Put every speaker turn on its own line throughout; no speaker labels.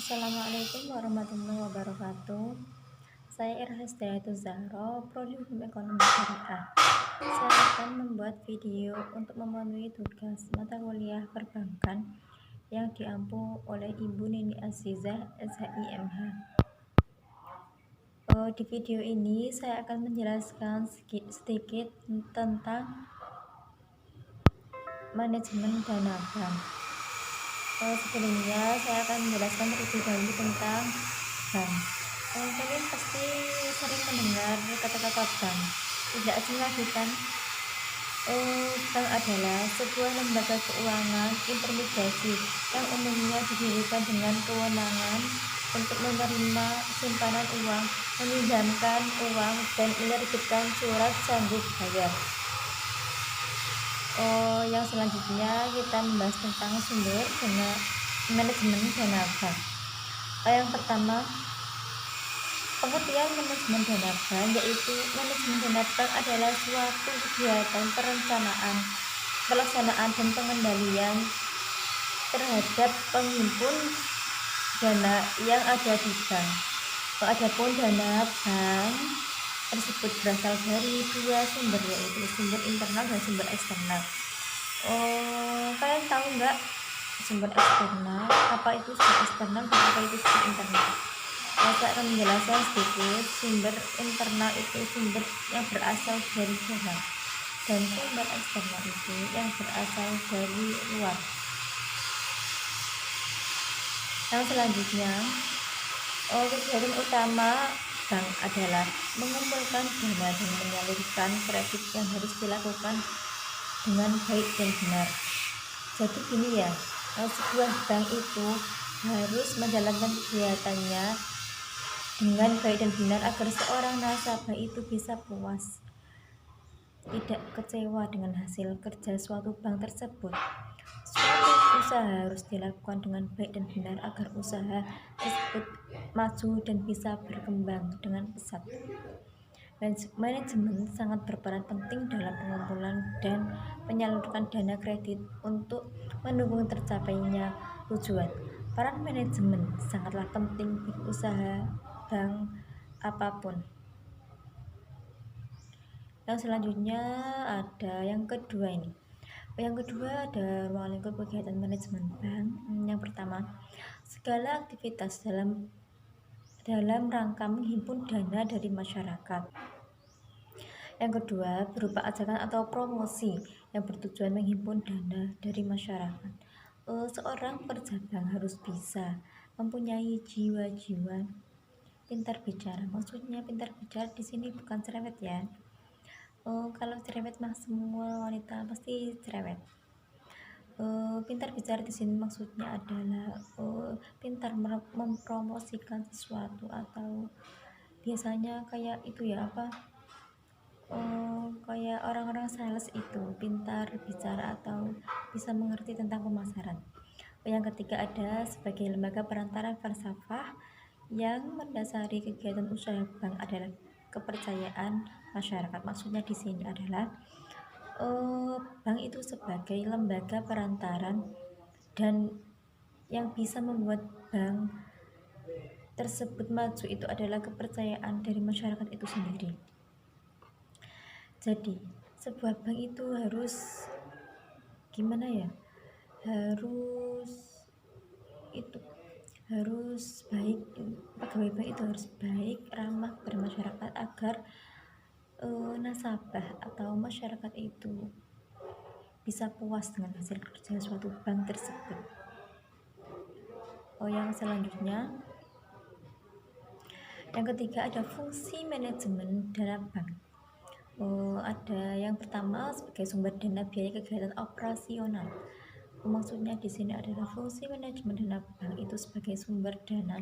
Assalamualaikum warahmatullahi wabarakatuh. Saya Irhas Dayatul Zahro, Prodi Hukum Ekonomi Syariah. Saya akan membuat video untuk memenuhi tugas mata kuliah perbankan yang diampu oleh Ibu Nini Azizah SHIMH. Di video ini saya akan menjelaskan sedikit tentang manajemen dana bank. Sebelumnya saya akan menjelaskan terlebih dahulu tentang bank. Kalian pasti sering mendengar kata-kata bank. Tidak asing lagi kan? Bank adalah sebuah lembaga keuangan intermediasi yang umumnya didirikan dengan kewenangan untuk menerima simpanan uang, meminjamkan uang, dan menerbitkan surat sanggup bayar. Yang selanjutnya kita membahas tentang sumber dana manajemen dana bank. Yang pertama, pengertian manajemen dana bank yaitu manajemen dana bank adalah suatu kegiatan perencanaan, pelaksanaan dan pengendalian terhadap penghimpun dana yang ada di bank. Adapun dana bank tersebut berasal dari dua sumber, yaitu sumber internal dan sumber eksternal. Kalian tahu nggak sumber eksternal? Apa itu sumber eksternal dan apa itu sumber internal? Saya akan menjelaskan sedikit. Sumber internal itu sumber yang berasal dari dalam, dan sumber eksternal itu yang berasal dari luar. Yang selanjutnya, kegiatan utama bank adalah mengumpulkan dana dan menyalurkan kredit yang harus dilakukan dengan baik dan benar. Jadi gini ya, sebuah bank itu harus menjalankan kegiatannya dengan baik dan benar agar seorang nasabah itu bisa puas, tidak kecewa dengan hasil kerja suatu bank tersebut. Suatu usaha harus dilakukan dengan baik dan benar agar usaha tersebut maju dan bisa berkembang dengan pesat. Manajemen sangat berperan penting dalam pengumpulan dan penyaluran dana kredit untuk mendukung tercapainya tujuan. Peran manajemen sangatlah penting bagi usaha bank apapun. Yang selanjutnya ada yang kedua ini. Yang kedua ada ruang lingkup kegiatan manajemen bank. Yang pertama, segala aktivitas dalam rangka menghimpun dana dari masyarakat. Yang kedua, berupa ajakan atau promosi yang bertujuan menghimpun dana dari masyarakat. Seorang pekerja bank harus bisa mempunyai jiwa-jiwa pintar bicara. Maksudnya pintar bicara di sini bukan cerewet ya. Kalau cerewet mah semua wanita pasti cerewet. Pintar bicara di sini maksudnya adalah pintar mempromosikan sesuatu, atau biasanya kayak itu ya, kayak orang-orang sales itu pintar bicara atau bisa mengerti tentang pemasaran. Yang ketiga ada sebagai lembaga perantara falsafah yang mendasari kegiatan usaha bank adalah kepercayaan masyarakat. Maksudnya di sini adalah bank itu sebagai lembaga perantaran, dan yang bisa membuat bank tersebut maju itu adalah kepercayaan dari masyarakat itu sendiri. Jadi sebuah bank itu harus gimana ya, harus baik. Pegawai bank itu harus baik, ramah kepada masyarakat agar nasabah atau masyarakat itu bisa puas dengan hasil kerja suatu bank tersebut. Yang selanjutnya, yang ketiga ada fungsi manajemen dana bank. Ada yang pertama sebagai sumber dana biaya kegiatan operasional. Maksudnya di sini adalah fungsi manajemen dana bank itu sebagai sumber dana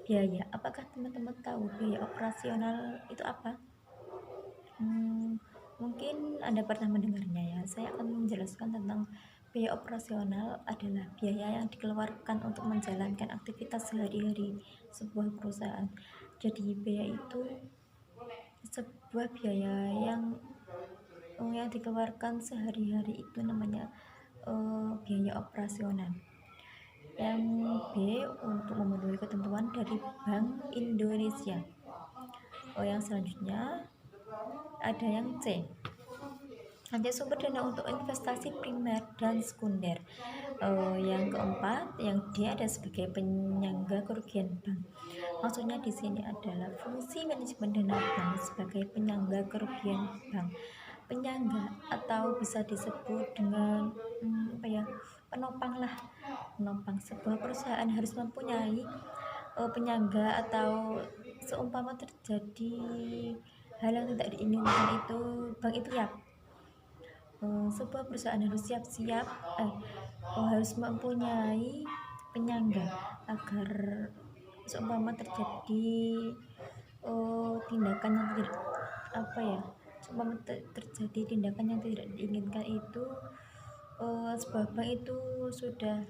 biaya. Apakah teman-teman tahu biaya operasional itu apa? Mungkin Anda pernah mendengarnya ya. Saya akan menjelaskan tentang biaya operasional adalah biaya yang dikeluarkan untuk menjalankan aktivitas sehari-hari sebuah perusahaan. Jadi biaya itu sebuah biaya yang dikeluarkan sehari-hari, itu namanya biaya operasional. Yang B, untuk memenuhi ketentuan dari Bank Indonesia. Yang selanjutnya ada yang C, ada sumber dana untuk investasi primer dan sekunder. Yang keempat, yang D ada sebagai penyangga kerugian bank. Maksudnya di sini adalah fungsi manajemen dana bank sebagai penyangga kerugian bank. Penyangga atau bisa disebut dengan penopang lah. Penopang. Sebuah perusahaan harus mempunyai penyangga, atau seumpama terjadi hal yang tidak diinginkan itu, bank itu ya, sebuah perusahaan harus siap-siap harus mempunyai penyangga agar seumpama terjadi tindakan yang tidak seumpama terjadi tindakan yang tidak diinginkan itu, sebuah bank itu sudah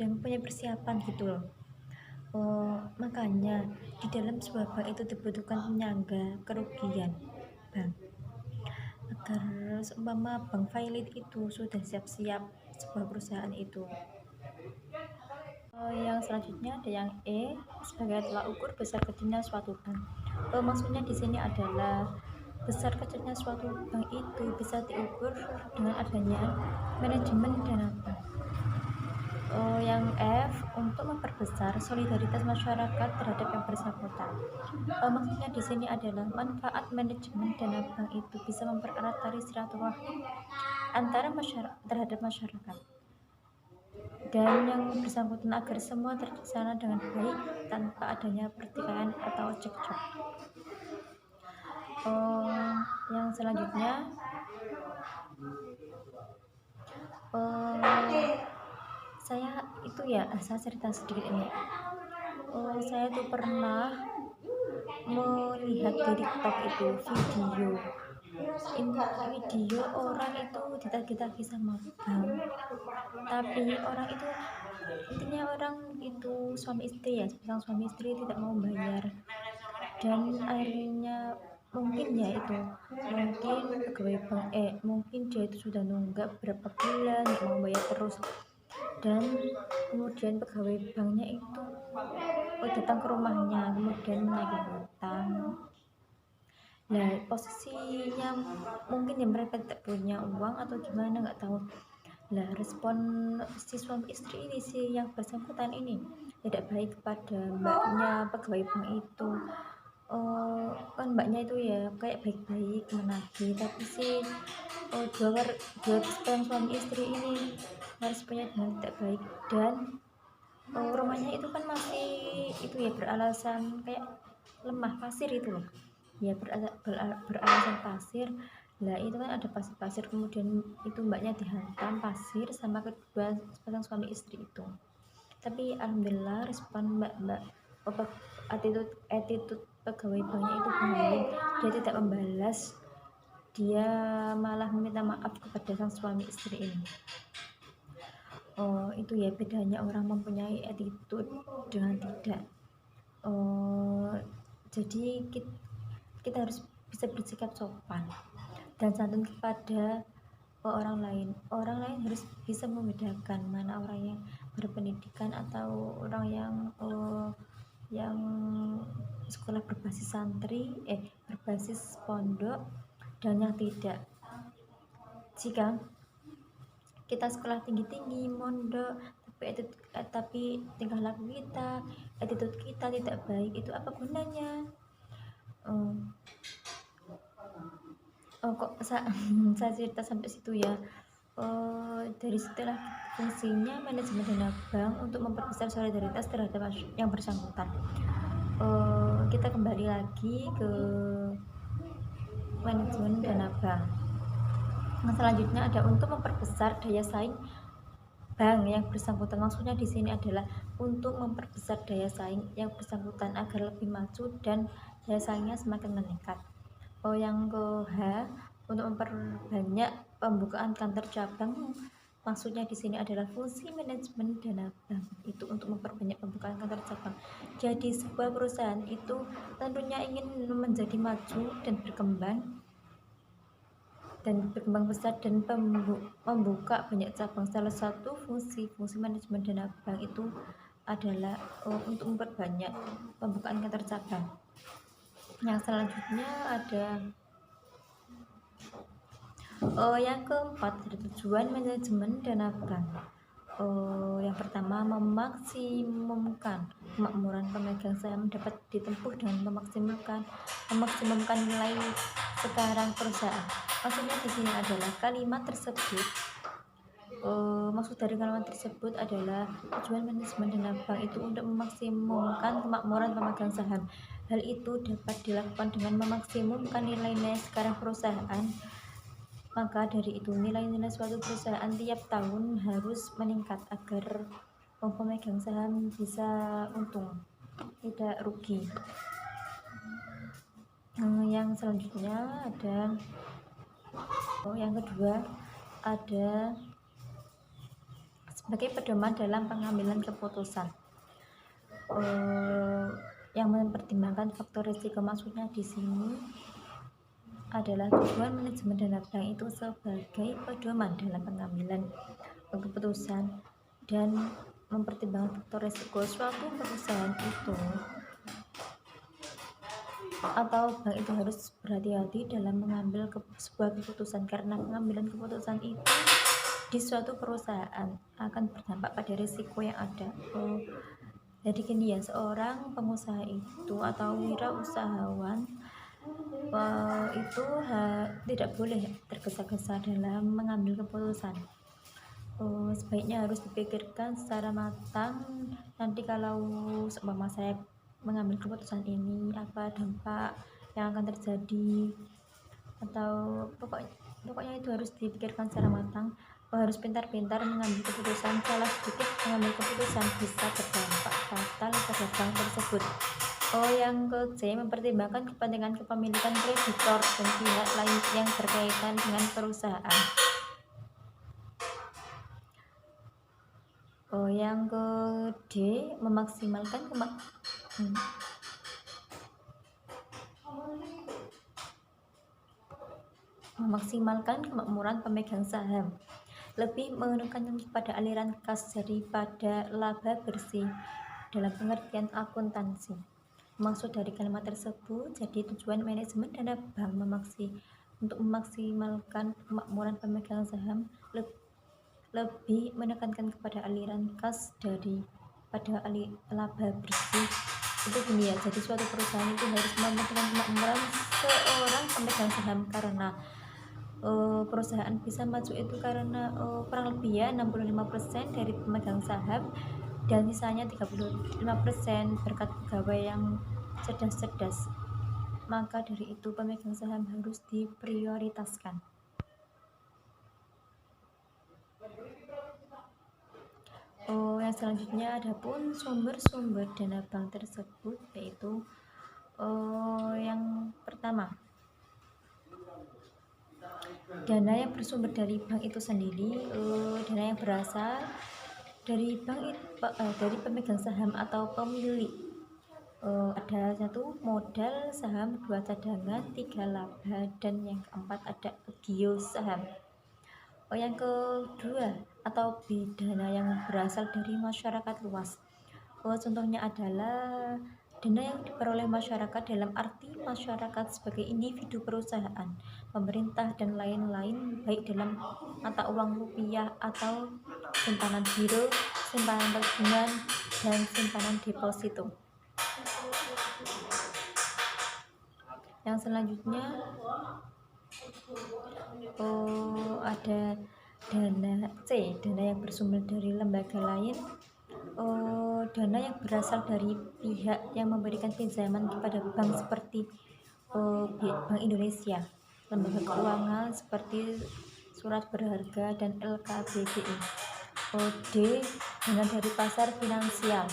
mempunyai persiapan gitu loh. Makanya di dalam sebuah bank itu dibutuhkan penyangga kerugian bank agar seumpama bank failit itu sudah siap-siap sebuah perusahaan itu. Yang selanjutnya ada yang E, sebagai tolak ukur besar kecilnya suatu bank. Maksudnya di sini adalah besar kecilnya suatu bank itu bisa diukur dengan adanya manajemen dana bank. Yang F, untuk memperbesar solidaritas masyarakat terhadap yang bersangkutan. Maksudnya di sini adalah manfaat manajemen dana bank itu bisa mempererat tali silaturahmi antara terhadap masyarakat dan yang bersangkutan agar semua terlaksana dengan baik tanpa adanya pertikaian atau cekcok. Yang selanjutnya saya cerita sedikit ini. Saya tuh pernah melihat di TikTok itu video orang itu ditagih-tagih sama bank, tapi orang itu suami istri tidak mau bayar, dan akhirnya mungkin pegawai bank mungkin dia itu sudah nunggak berapa bulan nggak mau bayar terus, dan kemudian pegawai banknya itu datang ke rumahnya kemudian menagih hutang. Nah, posisinya mungkin ya mereka tidak punya uang atau gimana, nggak tahu. Nah, respon si suami istri ini, si yang bersangkutan ini, tidak baik kepada mbaknya pegawai bank itu. Kan mbaknya itu ya kayak baik-baik menagih, tapi si dua suami istri ini responnya dengan tidak baik, dan rumahnya itu kan masih itu ya beralasan kayak lemah pasir itu loh ya, beralasan pasir. Lah itu kan ada pasir-pasir, kemudian itu mbaknya dihantam pasir sama kedua pasang suami istri itu. Tapi alhamdulillah respon mbak attitude pegawai banknya itu baik, dia tidak membalas, dia malah meminta maaf kepada sang suami istri ini. Itu ya bedanya orang mempunyai attitude dengan tidak. Jadi kita harus bisa bersikap sopan dan santun kepada orang lain harus bisa membedakan mana orang yang berpendidikan atau orang yang sekolah berbasis berbasis pondok dan yang tidak. Jika kita sekolah tinggi-tinggi mondok tapi tingkah laku kita, attitude kita tidak baik, itu apa gunanya? Kok saya cerita sampai situ ya. Dari situlah fungsinya manajemen dana bank untuk memperbesar solidaritas terhadap yang bersangkutan. Kita kembali lagi ke manajemen dana bank. Nah, selanjutnya ada untuk memperbesar daya saing bank yang bersangkutan. Maksudnya di sini adalah untuk memperbesar daya saing yang bersangkutan agar lebih maju dan daya saingnya semakin meningkat. Yang ke H, untuk memperbanyak pembukaan kantor cabang. Maksudnya di sini adalah fungsi manajemen dana bank itu untuk memperbanyak pembukaan kantor cabang. Jadi sebuah perusahaan itu tentunya ingin menjadi maju dan berkembang, dan berkembang pesat dan membuka banyak cabang. Salah satu fungsi manajemen dana bank itu adalah untuk memperbanyak pembukaan kantor cabang. Yang selanjutnya ada yang keempat, ada tujuan manajemen dana bank. Yang pertama, memaksimumkan kemakmuran pemegang saham dapat ditempuh dengan memaksimumkan nilai sekarang perusahaan. Maksudnya di sini adalah maksud dari kalimat tersebut adalah tujuan manajemen dana bank itu untuk memaksimumkan kemakmuran pemegang saham. Hal itu dapat dilakukan dengan memaksimumkan nilai-nilai sekarang perusahaan. Maka dari itu nilai-nilai suatu perusahaan tiap tahun harus meningkat agar pemegang saham bisa untung, tidak rugi. Yang selanjutnya ada yang kedua ada sebagai pedoman dalam pengambilan keputusan yang mempertimbangkan faktor risiko. Maksudnya di sini adalah tujuan manajemen dana bank itu sebagai pedoman dalam pengambilan keputusan dan mempertimbangkan faktor risiko. Suatu perusahaan itu atau bank itu harus berhati-hati dalam mengambil sebuah keputusan, karena pengambilan keputusan itu di suatu perusahaan akan berdampak pada risiko yang ada. Jadi gini ya, seorang pengusaha itu atau wirausahawan itu tidak boleh tergesa-gesa dalam mengambil keputusan. Sebaiknya harus dipikirkan secara matang. Nanti kalau seumpama saya mengambil keputusan ini, apa dampak yang akan terjadi, atau pokoknya itu harus dipikirkan secara matang. Harus pintar-pintar mengambil keputusan. Salah sedikit mengambil keputusan bisa berdampak fatal pada bank tersebut. Yang ke C, mempertimbangkan kepentingan kepemilikan kreditor dan pihak lain yang berkaitan dengan perusahaan. Yang ke D, memaksimalkan kemakmuran pemegang saham, lebih menekankan pada aliran kas daripada laba bersih dalam pengertian akuntansi. Maksud dari kalimat tersebut, jadi tujuan manajemen dana bank untuk memaksimalkan kemakmuran pemegang saham lebih menekankan kepada aliran kas daripada laba bersih. Itu gini ya, jadi suatu perusahaan itu harus mementingkan kemakmuran seorang pemegang saham, karena perusahaan bisa maju itu karena kurang lebih ya 65% dari pemegang saham dan sisanya 35% berkat pegawai yang cerdas-cerdas. Maka dari itu pemegang saham harus diprioritaskan. Yang selanjutnya ada pun sumber-sumber dana bank tersebut, yaitu yang pertama, dana yang bersumber dari bank itu sendiri. Dana yang berasal dari bank dari pemegang saham atau pemilik. Ada 1 modal saham, 2 cadangan, 3 laba, dan yang keempat ada gios saham. Yang kedua atau dana yang berasal dari masyarakat luas. Contohnya adalah dana yang diperoleh masyarakat dalam arti masyarakat sebagai individu, perusahaan, pemerintah, dan lain-lain, baik dalam mata uang rupiah atau simpanan giro, simpanan tabungan, dan simpanan deposito. Yang selanjutnya ada dana C, dana yang bersumber dari lembaga lain. Dana yang berasal dari pihak yang memberikan pinjaman kepada bank seperti Bank Indonesia, lembaga keuangan seperti surat berharga, dan LKBBI. D, dana dari pasar finansial.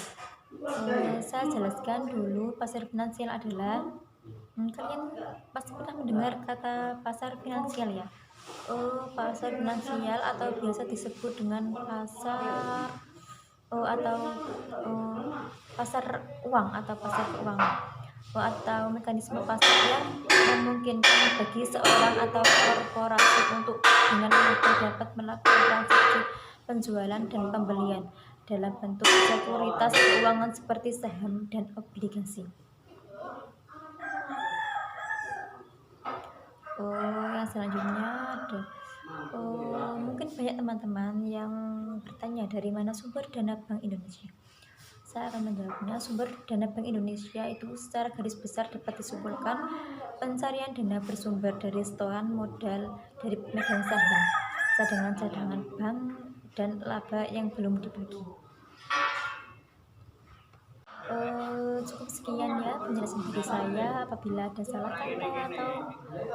Saya jelaskan dulu, pasar finansial adalah kalian pasti pernah mendengar kata pasar finansial ya. Pasar finansial atau biasa disebut dengan pasar atau pasar uang atau pasar keuangan. atau mekanisme pasar yang memungkinkan bagi seorang atau korporasi untuk dengan mudah dapat melakukan transaksi penjualan dan pembelian dalam bentuk sekuritas keuangan seperti saham dan obligasi. Yang selanjutnya ada mungkin banyak teman-teman yang bertanya dari mana sumber dana Bank Indonesia. Saya akan menjawabnya. Sumber dana Bank Indonesia itu secara garis besar dapat disimpulkan pencarian dana bersumber dari setoran modal dari pemegang saham, cadangan-cadangan bank, dan laba yang belum dibagi. Cukup sekian ya penjelasan dari saya. Apabila ada salah kata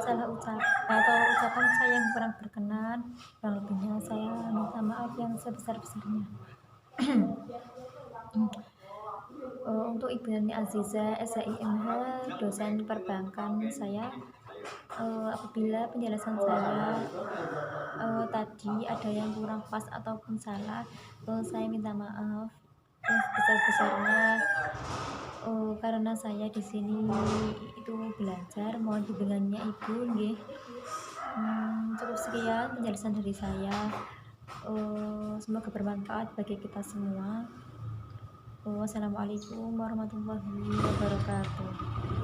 atau salah ucapan saya yang kurang berkenan, kurang lebihnya saya minta maaf yang sebesar-besarnya. Untuk Ibu Nani Aziza SHIMH, dosen perbankan saya, apabila penjelasan saya tadi ada yang kurang pas ataupun salah, saya minta maaf yang sebesar-besarnya, karena saya di sini itu belajar, mohon bimbingannya Ibu nggih. Cukup sekian penjelasan dari saya. Semoga bermanfaat bagi kita semua. Wassalamualaikum warahmatullahi wabarakatuh.